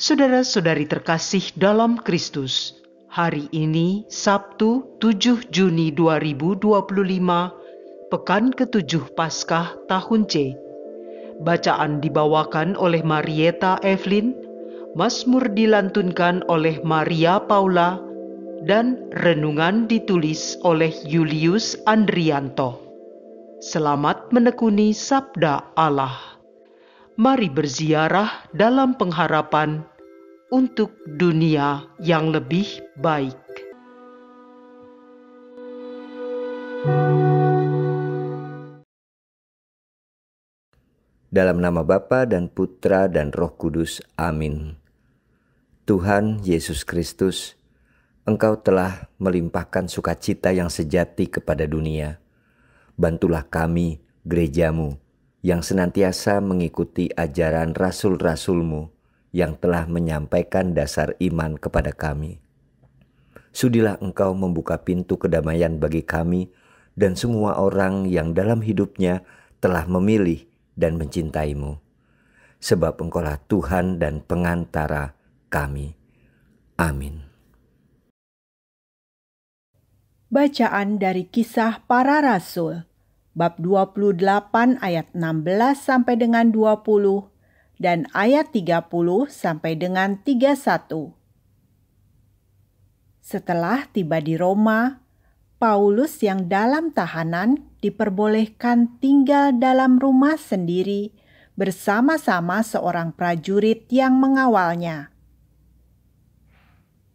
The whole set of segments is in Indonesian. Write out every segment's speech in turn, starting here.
Saudara-saudari terkasih dalam Kristus, hari ini Sabtu 7 Juni 2025, Pekan ke-7 Paskah tahun C. Bacaan dibawakan oleh Marieta Evelyn, Mazmur dilantunkan oleh Maria Paula, dan renungan ditulis oleh Julius Andrianto. Selamat menekuni Sabda Allah. Mari berziarah dalam pengharapan untuk dunia yang lebih baik. Dalam nama Bapa dan Putra dan Roh Kudus. Amin. Tuhan Yesus Kristus, Engkau telah melimpahkan sukacita yang sejati kepada dunia. Bantulah kami, gerejamu, yang senantiasa mengikuti ajaran rasul-rasul-Mu yang telah menyampaikan dasar iman kepada kami. Sudilah Engkau membuka pintu kedamaian bagi kami dan semua orang yang dalam hidupnya telah memilih dan mencintai-Mu. Sebab Engkaulah Tuhan dan pengantara kami. Amin. Bacaan dari Kisah Para Rasul, bab 28 ayat 16 sampai dengan 20 dan ayat 30 sampai dengan 31. Setelah tiba di Roma, Paulus yang dalam tahanan diperbolehkan tinggal dalam rumah sendiri bersama-sama seorang prajurit yang mengawalnya.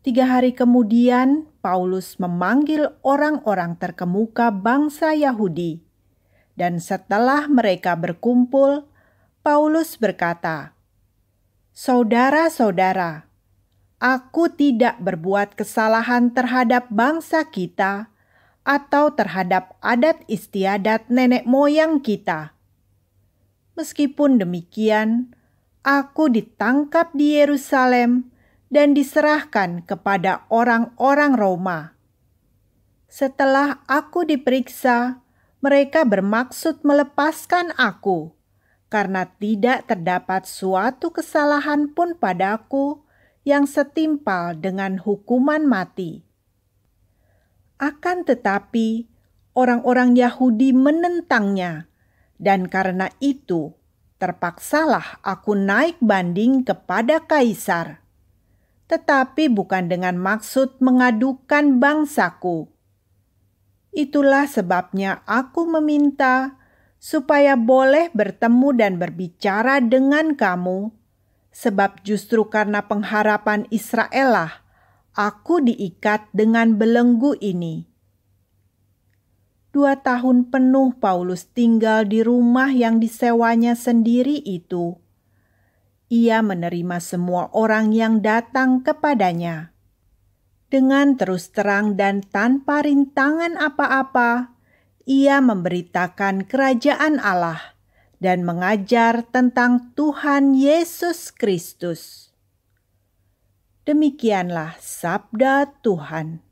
3 hari kemudian, Paulus memanggil orang-orang terkemuka bangsa Yahudi, dan setelah mereka berkumpul, Paulus berkata, "Saudara-saudara, aku tidak berbuat kesalahan terhadap bangsa kita atau terhadap adat istiadat nenek moyang kita. Meskipun demikian, aku ditangkap di Yerusalem dan diserahkan kepada orang-orang Roma. Setelah aku diperiksa, mereka bermaksud melepaskan aku, karena tidak terdapat suatu kesalahan pun padaku yang setimpal dengan hukuman mati. Akan tetapi, orang-orang Yahudi menentangnya, dan karena itu terpaksalah aku naik banding kepada Kaisar. Tetapi bukan dengan maksud mengadukan bangsaku. Itulah sebabnya aku meminta supaya boleh bertemu dan berbicara dengan kamu, sebab justru karena pengharapan Israel lah aku diikat dengan belenggu ini." 2 tahun penuh Paulus tinggal di rumah yang disewanya sendiri itu. Ia menerima semua orang yang datang kepadanya. Dengan terus terang dan tanpa rintangan apa-apa, ia memberitakan kerajaan Allah dan mengajar tentang Tuhan Yesus Kristus. Demikianlah sabda Tuhan.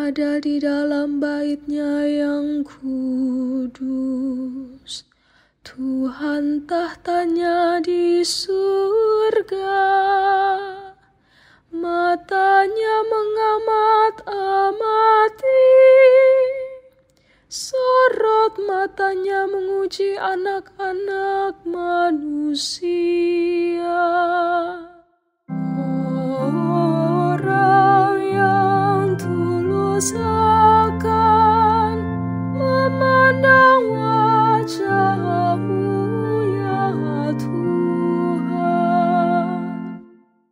Ada di dalam bait-Nya yang kudus. Tuhan tahtanya di surga. Matanya mengamat-amati. Sorot matanya menguji anak-anak manusia. Orang yang tulus akan memandang wajah-Mu ya Tuhan.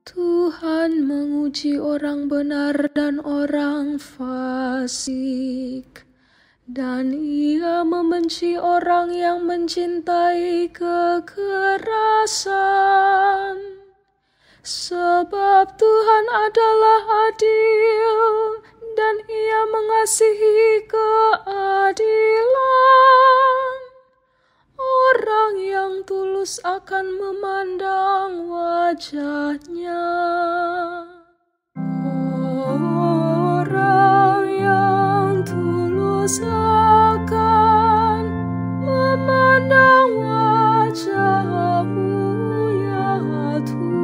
Tuhan menguji orang benar dan orang fasik, dan Ia membenci orang yang mencintai kekerasan. Sebab Tuhan adalah adil dan Ia mengasihi keadilan. Orang yang tulus akan memandang wajah-Nya. Orang yang tulus akan memandang wajah-Mu, ya Tuhan.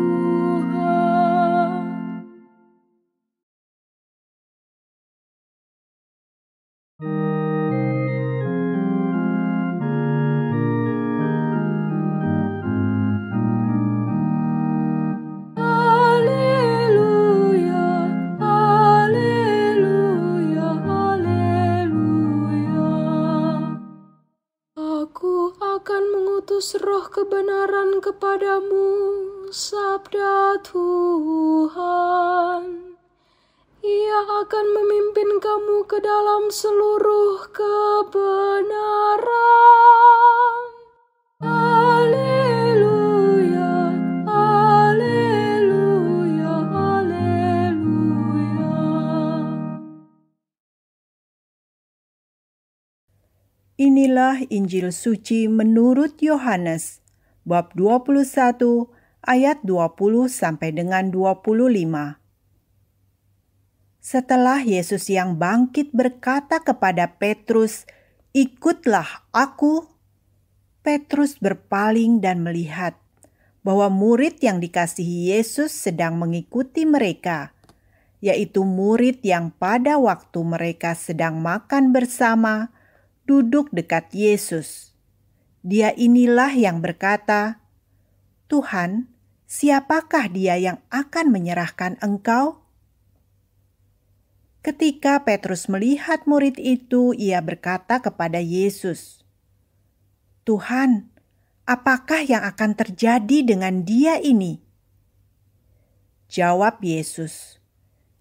Roh kebenaran kepadamu, sabda Tuhan. Ia akan memimpin kamu ke dalam seluruh kebenaran. Haleluya, haleluya, haleluya. Inilah Injil suci menurut Yohanes, bab 21, ayat 20 sampai dengan 25. Setelah Yesus yang bangkit berkata kepada Petrus, "Ikutlah aku," Petrus berpaling dan melihat bahwa murid yang dikasihi Yesus sedang mengikuti mereka, yaitu murid yang pada waktu mereka sedang makan bersama, duduk dekat Yesus. Dia inilah yang berkata, "Tuhan, siapakah dia yang akan menyerahkan Engkau?" Ketika Petrus melihat murid itu, ia berkata kepada Yesus, "Tuhan, apakah yang akan terjadi dengan dia ini?" Jawab Yesus,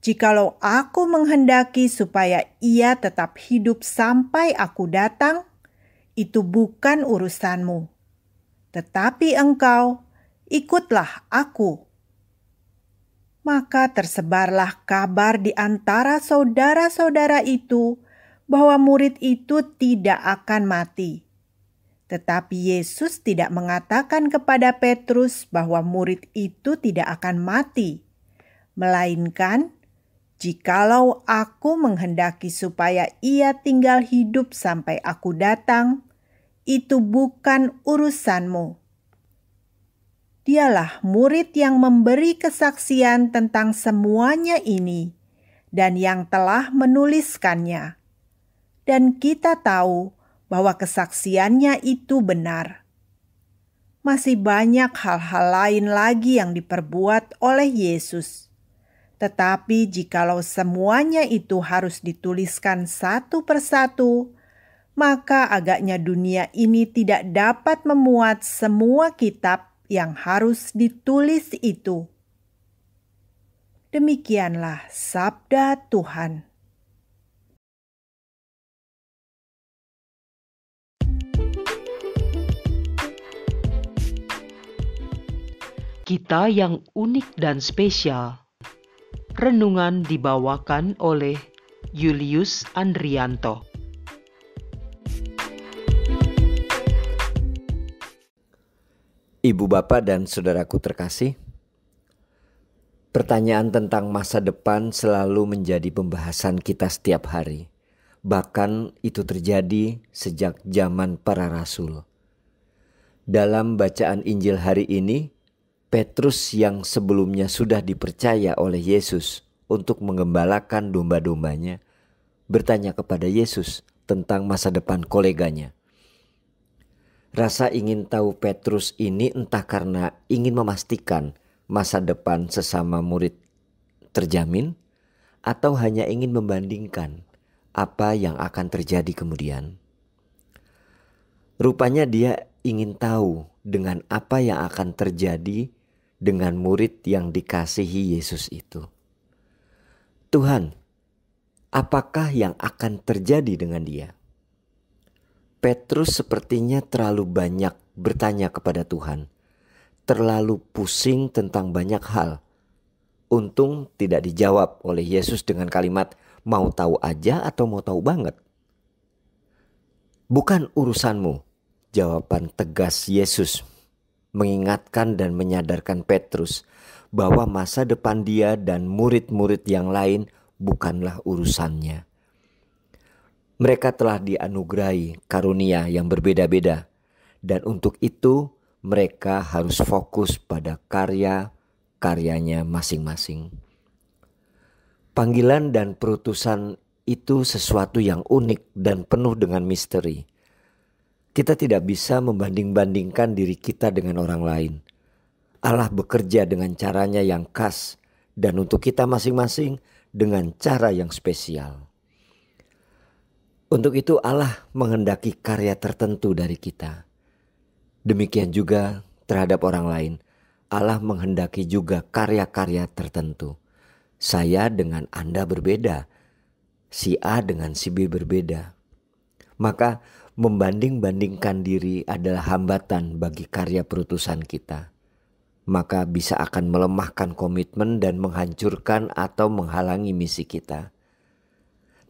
"Jikalau aku menghendaki supaya ia tetap hidup sampai aku datang, itu bukan urusanmu. Tetapi engkau, ikutlah aku." Maka tersebarlah kabar di antara saudara-saudara itu bahwa murid itu tidak akan mati. Tetapi Yesus tidak mengatakan kepada Petrus bahwa murid itu tidak akan mati, melainkan, "Jikalau aku menghendaki supaya ia tinggal hidup sampai aku datang, itu bukan urusanmu." Dialah murid yang memberi kesaksian tentang semuanya ini dan yang telah menuliskannya. Dan kita tahu bahwa kesaksiannya itu benar. Masih banyak hal-hal lain lagi yang diperbuat oleh Yesus. Tetapi jikalau semuanya itu harus dituliskan satu persatu, maka agaknya dunia ini tidak dapat memuat semua kitab yang harus ditulis itu. Demikianlah sabda Tuhan. Kita yang unik dan spesial. Renungan dibawakan oleh Julius Andrianto. Ibu, Bapak, dan saudaraku terkasih, pertanyaan tentang masa depan selalu menjadi pembahasan kita setiap hari. Bahkan itu terjadi sejak zaman para rasul. Dalam bacaan Injil hari ini, Petrus yang sebelumnya sudah dipercaya oleh Yesus untuk menggembalakan domba-dombanya, bertanya kepada Yesus tentang masa depan koleganya. Rasa ingin tahu Petrus ini entah karena ingin memastikan masa depan sesama murid terjamin, atau hanya ingin membandingkan apa yang akan terjadi kemudian. Rupanya dia ingin tahu dengan apa yang akan terjadi dengan murid yang dikasihi Yesus itu. "Tuhan, apakah yang akan terjadi dengan dia?" Petrus sepertinya terlalu banyak bertanya kepada Tuhan, terlalu pusing tentang banyak hal. Untung tidak dijawab oleh Yesus dengan kalimat, mau tahu aja atau mau tahu banget? Bukan urusanmu, jawaban tegas Yesus mengingatkan dan menyadarkan Petrus bahwa masa depan dia dan murid-murid yang lain bukanlah urusannya. Mereka telah dianugerahi karunia yang berbeda-beda, dan untuk itu mereka harus fokus pada karya-karyanya masing-masing. Panggilan dan perutusan itu sesuatu yang unik dan penuh dengan misteri. Kita tidak bisa membanding-bandingkan diri kita dengan orang lain. Allah bekerja dengan caranya yang khas, dan untuk kita masing-masing dengan cara yang spesial. Untuk itu Allah menghendaki karya tertentu dari kita. Demikian juga terhadap orang lain. Allah menghendaki juga karya-karya tertentu. Saya dengan Anda berbeda. Si A dengan si B berbeda. Maka membanding-bandingkan diri adalah hambatan bagi karya perutusan kita. Maka bisa akan melemahkan komitmen dan menghancurkan atau menghalangi misi kita.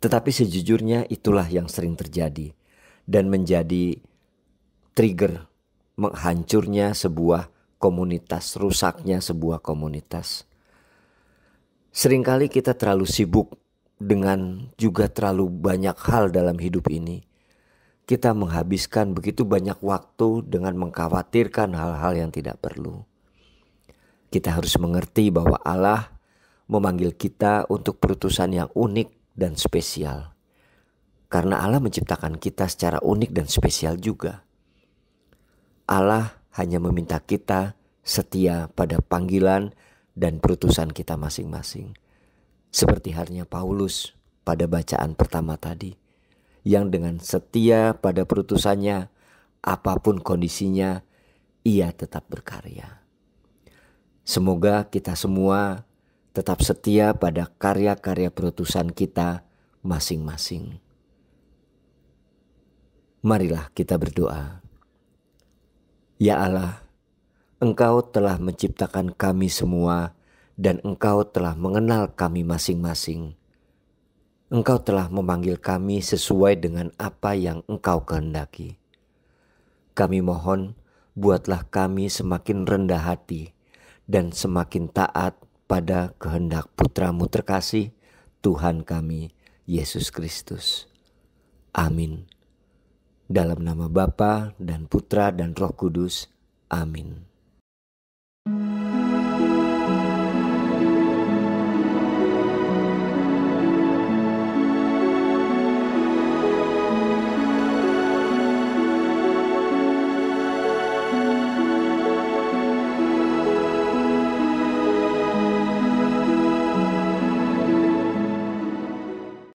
Tetapi sejujurnya itulah yang sering terjadi dan menjadi trigger menghancurnya sebuah komunitas, rusaknya sebuah komunitas. Seringkali kita terlalu sibuk dengan juga terlalu banyak hal dalam hidup ini. Kita menghabiskan begitu banyak waktu dengan mengkhawatirkan hal-hal yang tidak perlu. Kita harus mengerti bahwa Allah memanggil kita untuk perutusan yang unik dan spesial. Karena Allah menciptakan kita secara unik dan spesial juga. Allah hanya meminta kita setia pada panggilan dan perutusan kita masing-masing. Seperti halnya Paulus pada bacaan pertama tadi, yang dengan setia pada perutusannya, apapun kondisinya, ia tetap berkarya. Semoga kita semua tetap setia pada karya-karya perutusan kita masing-masing. Marilah kita berdoa. Ya Allah, Engkau telah menciptakan kami semua dan Engkau telah mengenal kami masing-masing. Engkau telah memanggil kami sesuai dengan apa yang Engkau kehendaki. Kami mohon, buatlah kami semakin rendah hati dan semakin taat pada kehendak Putra-Mu terkasih, Tuhan kami, Yesus Kristus. Amin. Dalam nama Bapa dan Putra dan Roh Kudus. Amin.